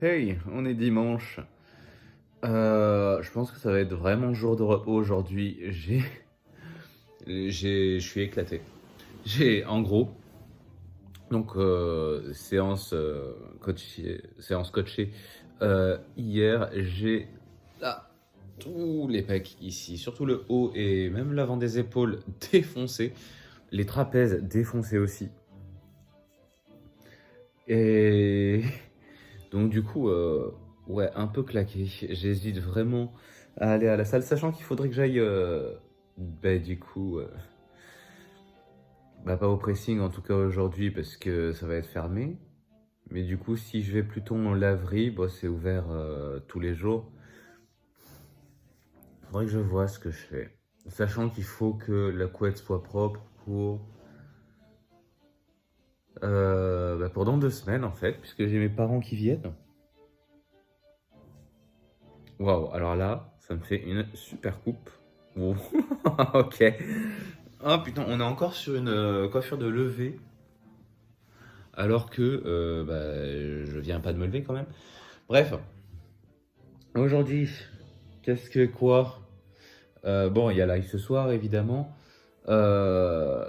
Hey, on est dimanche. Je pense que ça va être vraiment jour de repos aujourd'hui. Je suis éclaté. En gros, donc séance coachée. Hier, j'ai là tous les pecs ici, surtout le haut et même l'avant des épaules défoncés, les trapèzes défoncés aussi. Et donc du coup, ouais, un peu claqué. J'hésite vraiment à aller à la salle, sachant qu'il faudrait que j'aille, bah, du coup, bah, pas au pressing en tout cas aujourd'hui parce que ça va être fermé. Mais du coup, si je vais plutôt en laverie, bah, c'est ouvert tous les jours. Faudrait que je vois ce que je fais. Sachant qu'il faut que la couette soit propre pour dans 2 semaines en fait, puisque j'ai mes parents qui viennent. Waouh, alors là, ça me fait une super coupe. Wow. Ok. Ah putain, on est encore sur une coiffure de levée, alors que je viens pas de me lever quand même. Bref, aujourd'hui, qu'est-ce que quoi? Bon, il y a live ce soir évidemment. Euh,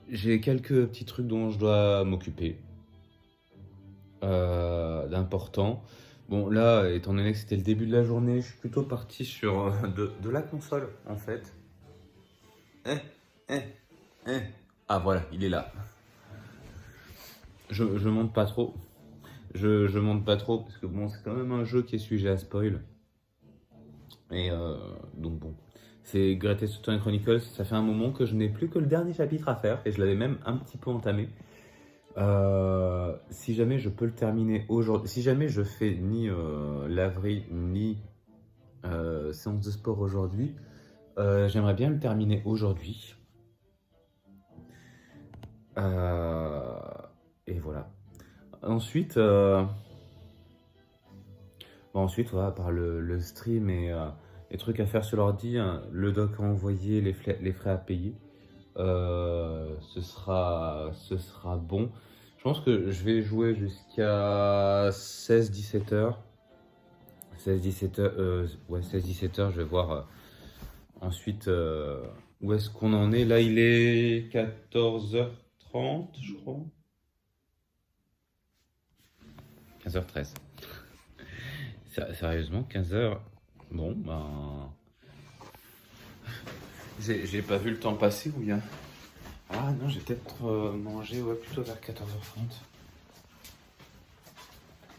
j'ai quelques petits trucs dont je dois m'occuper, d'important. Bon, là, étant donné que c'était le début de la journée, je suis plutôt parti sur de la console en fait. Eh, eh, eh. Ah voilà, il est là. Je monte pas trop. Je monte pas trop parce que bon, c'est quand même un jeu qui est sujet à spoil. Et donc bon, c'est Greatest Autumn Chronicles. Ça fait un moment que je n'ai plus que le dernier chapitre à faire et je l'avais même un petit peu entamé. Si jamais je peux le terminer aujourd'hui, si jamais je fais ni laverie ni séance de sport aujourd'hui, j'aimerais bien le terminer aujourd'hui. Euh, et voilà. Ensuite, ensuite, voilà, par le stream et les trucs à faire sur l'ordi, hein, le doc à envoyer, les frais à payer, ce sera bon. Je pense que je vais jouer jusqu'à 16-17 heures. 16-17 heures, ouais, 16-17 heures, je vais voir ensuite où est-ce qu'on en est. Là, il est 14h30, je crois. 15h13. Sérieusement, 15h. Bon, ben. J'ai pas vu le temps passer ou bien. Ah non, j'ai peut-être mangé ouais, plutôt vers 14h30.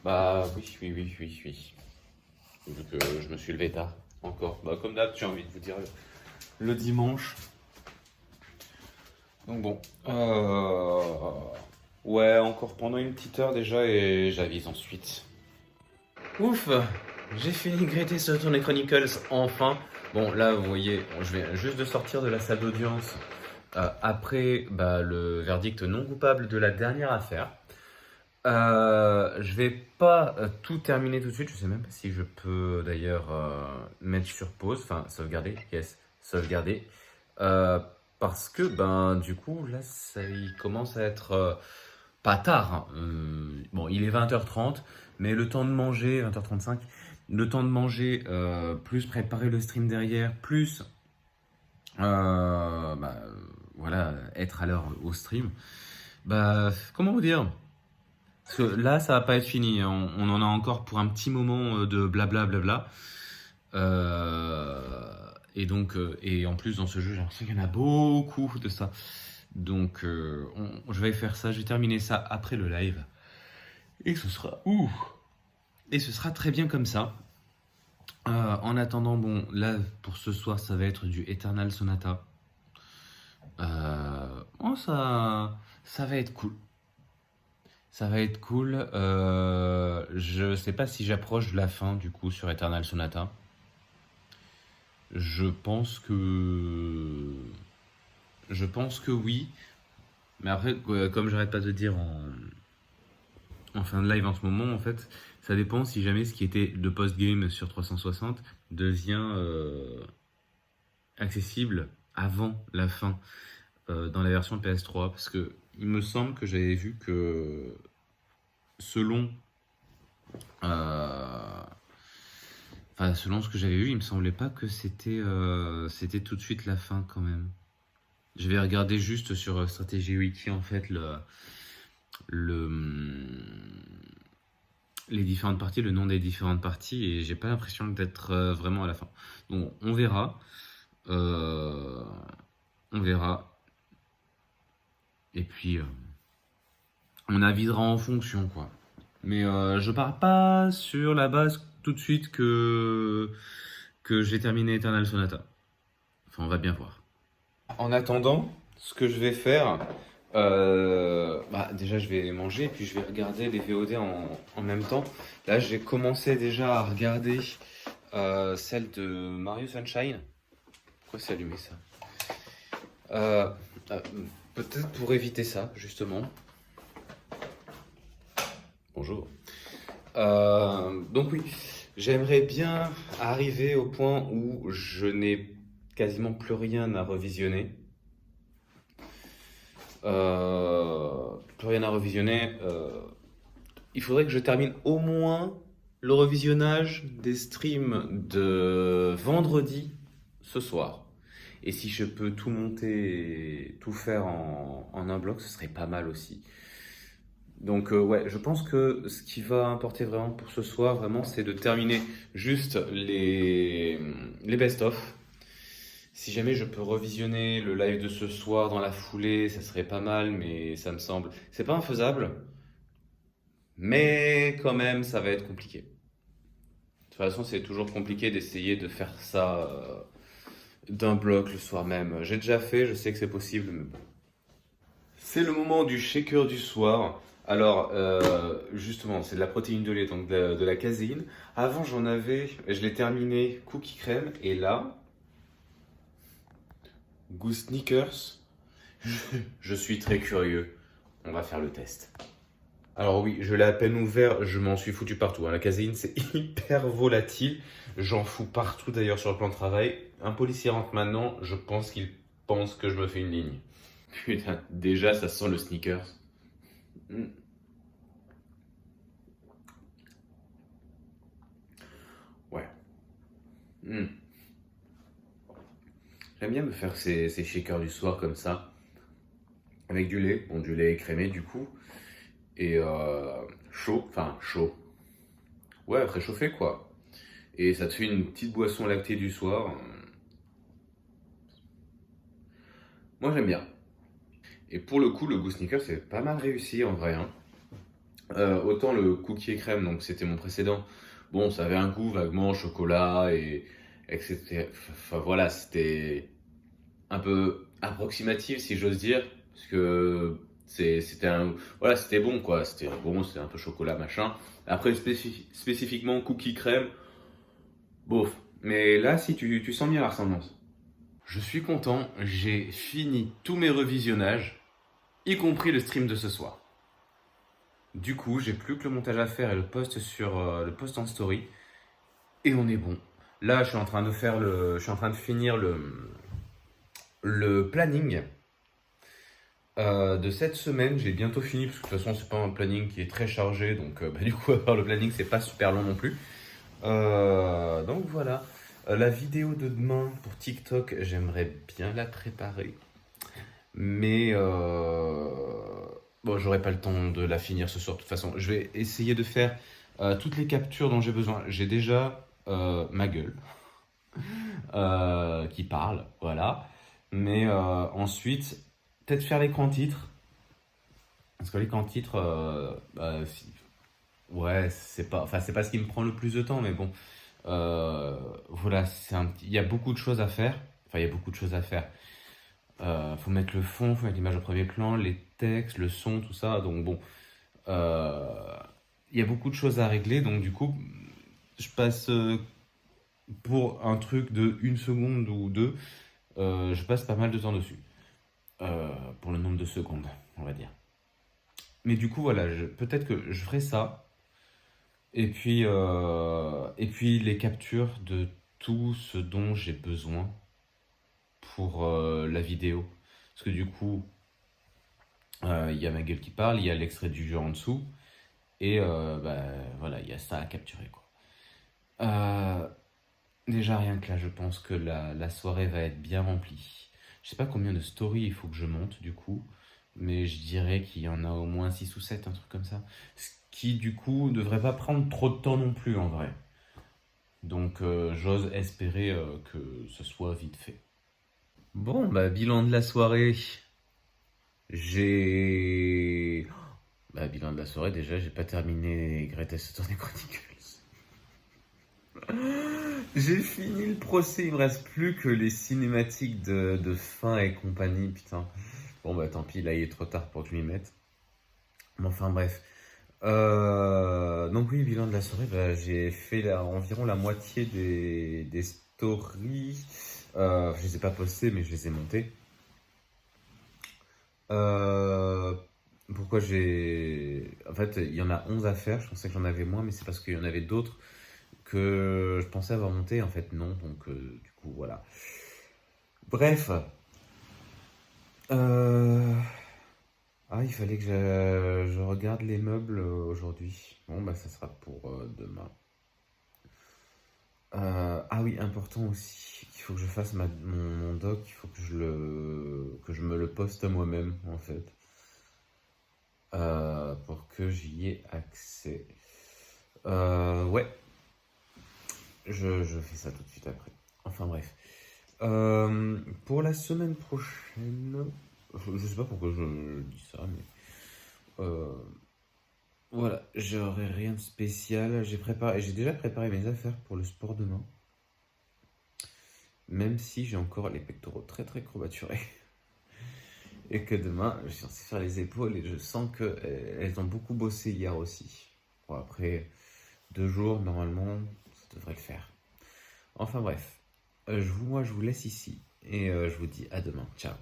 Bah oui, oui, oui, oui, oui. Vu que je me suis levé tard, encore. Bah comme d'hab, j'ai envie de vous dire le dimanche. Donc bon. Ouais, encore pendant une petite heure déjà et j'avise ensuite. Ouf, j'ai fini Greatest Autumn Chronicles enfin. Bon là, vous voyez, je viens juste de sortir de la salle d'audience. Après le verdict non coupable de la dernière affaire. Je vais pas tout terminer tout de suite. Je sais même pas si je peux d'ailleurs mettre sur pause, enfin sauvegarder. Yes, sauvegarder. Euh, Parce que du coup là il commence à être pas tard, hein. Bon, il est 20h30, mais le temps de manger, 20h35, le temps de manger, plus préparer le stream derrière, plus euh, bah, voilà, être à l'heure au stream. Comment vous dire? Parce que là, ça va pas être fini. On en a encore pour un petit moment de blabla blabla. Et donc, et en plus dans ce jeu, j'ai l'impression qu'il y en a beaucoup de ça. Donc, je vais faire ça. Je vais terminer ça après le live. Et ce sera et ce sera très bien comme ça. En attendant, bon, là pour ce soir, ça va être du Eternal Sonata. Ça va être cool. Ça va être cool. Je sais pas si j'approche de la fin du coup sur Eternal Sonata. Je pense que. Je pense que oui. Mais après, comme j'arrête pas de dire en fin de live en ce moment, en fait, ça dépend si jamais ce qui était de post-game sur 360 devient accessible avant la fin dans la version PS3. Parce que il me semble que j'avais vu que selon Euh, Enfin, selon ce que j'avais vu, il me semblait pas que c'était tout de suite la fin quand même. Je vais regarder juste sur Stratégie Wiki en fait le, les différentes parties, le nom des différentes parties, et j'ai pas l'impression d'être vraiment à la fin. Donc on verra. Euh, on verra. Et puis on avisera en fonction quoi. Mais je pars pas sur la base tout de suite que j'ai terminé Eternal Sonata. Enfin, on va bien voir. En attendant, ce que je vais faire, déjà je vais manger et puis je vais regarder les VOD en même temps. Là, j'ai commencé déjà à regarder celle de Mario Sunshine. Pourquoi c'est allumé ça? Euh, euh, Peut-être pour éviter ça, justement. Bonjour. Donc oui, j'aimerais bien arriver au point où je n'ai quasiment plus rien à revisionner. Plus rien à revisionner. Il faudrait que je termine au moins le revisionnage des streams de vendredi ce soir. Et si je peux tout monter et tout faire en un bloc, ce serait pas mal aussi. Donc ouais, je pense que ce qui va importer vraiment pour ce soir, vraiment, c'est de terminer juste les best-of. Si jamais je peux revisionner le live de ce soir dans la foulée, ça serait pas mal, mais ça me semble... C'est pas infaisable, mais quand même, ça va être compliqué. De toute façon, c'est toujours compliqué d'essayer de faire ça d'un bloc le soir même. J'ai déjà fait, je sais que c'est possible, mais bon. C'est le moment du shaker du soir. Alors, justement, c'est de la protéine de lait, donc de la caséine. Avant, je l'ai terminé cookie crème, et là, goût Snickers. Je suis très curieux. On va faire le test. Alors oui, je l'ai à peine ouvert, je m'en suis foutu partout, hein. La caséine, c'est hyper volatile. J'en fous partout d'ailleurs sur le plan de travail. Un policier rentre maintenant, je pense qu'il pense que je me fais une ligne. Putain, déjà ça sent le Snickers. Mm. Ouais. Mm. J'aime bien me faire ces shakers du soir comme ça, avec du lait, bon du lait écrémé du coup, et chaud, enfin chaud. Ouais, réchauffé quoi. Et ça te fait une petite boisson lactée du soir. Moi j'aime bien. Et pour le coup, le goût Snickers, c'est pas mal réussi en vrai, hein. Autant le cookie et crème, donc c'était mon précédent. Bon, ça avait un goût vaguement chocolat et etc. Enfin voilà, c'était un peu approximatif si j'ose dire, parce que c'était un, voilà, c'était bon quoi. C'était bon, c'était un peu chocolat machin. Après spécifiquement cookie crème, bof. Mais là, si tu sens bien la ressemblance. Je suis content, j'ai fini tous mes revisionnages, y compris le stream de ce soir. Du coup, j'ai plus que le montage à faire et le post sur le post en story. Et on est bon. Là, je suis en train de finir le planning de cette semaine. J'ai bientôt fini parce que de toute façon, c'est pas un planning qui est très chargé. Donc, du coup, à part le planning, c'est pas super long non plus. Donc voilà. La vidéo de demain pour TikTok, j'aimerais bien la préparer. Mais bon, j'aurai pas le temps de la finir ce soir de toute façon. Je vais essayer de faire toutes les captures dont j'ai besoin. J'ai déjà ma gueule qui parle, voilà. Mais ensuite, peut-être faire l'écran titre. Parce que l'écran titre, ouais, enfin, c'est pas ce qui me prend le plus de temps, mais bon. Voilà, il y a beaucoup de choses à faire. Enfin, il y a beaucoup de choses à faire. Faut mettre le fond, faut mettre l'image au premier plan, les textes, le son, tout ça. Donc bon, euh, il y a beaucoup de choses à régler. Donc du coup, je passe pour un truc de une seconde ou deux, je passe pas mal de temps dessus. Pour le nombre de secondes, on va dire. Mais du coup, voilà, peut-être que je ferai ça. Et puis les captures de tout ce dont j'ai besoin pour la vidéo. Parce que du coup, il y a ma gueule qui parle, il y a l'extrait du jeu en dessous. Et bah, voilà, il y a ça à capturer, quoi. Euh, Déjà, rien que là, je pense que la soirée va être bien remplie. Je sais pas combien de stories il faut que je monte, du coup, mais je dirais qu'il y en a au moins 6 ou 7 un truc comme ça. Ce qui, du coup, devrait pas prendre trop de temps non plus, en vrai. Donc, j'ose espérer que ce soit vite fait. Bon, bah, bilan de la soirée. J'ai... Bah, bilan de la soirée, déjà, j'ai pas terminé Greatest Attorney Chronicles. J'ai fini le procès, il me reste plus que les cinématiques de fin et compagnie, putain. Bon bah tant pis, là il est trop tard pour que je m'y mette. Mais enfin bref. Donc oui, bilan de la soirée, bah, j'ai fait environ la moitié des stories. Je les ai pas postées, mais je les ai montées. Euh, Pourquoi j'ai... En fait, il y en a 11 à faire, je pensais que j'en avais moins, mais c'est parce qu'il y en avait d'autres que je pensais avoir monté, en fait non, donc du coup voilà. Bref, euh, il fallait que je regarde les meubles aujourd'hui. Bon, bah ça sera pour demain. Oui, important aussi, il faut que je fasse mon doc, il faut que que je me le poste moi-même en fait, pour que j'y ai accès. Ouais, je fais ça tout de suite après. Enfin bref. Pour la semaine prochaine, je sais pas pourquoi je dis ça, mais euh, voilà, j'aurai rien de spécial. J'ai déjà préparé mes affaires pour le sport demain, même si j'ai encore les pectoraux très très courbaturés et que demain je suis censé faire les épaules et je sens que elles ont beaucoup bossé hier aussi. Bon, après 2 jours normalement, ça devrait le faire. Enfin bref, moi je vous laisse ici et je vous dis à demain. Ciao.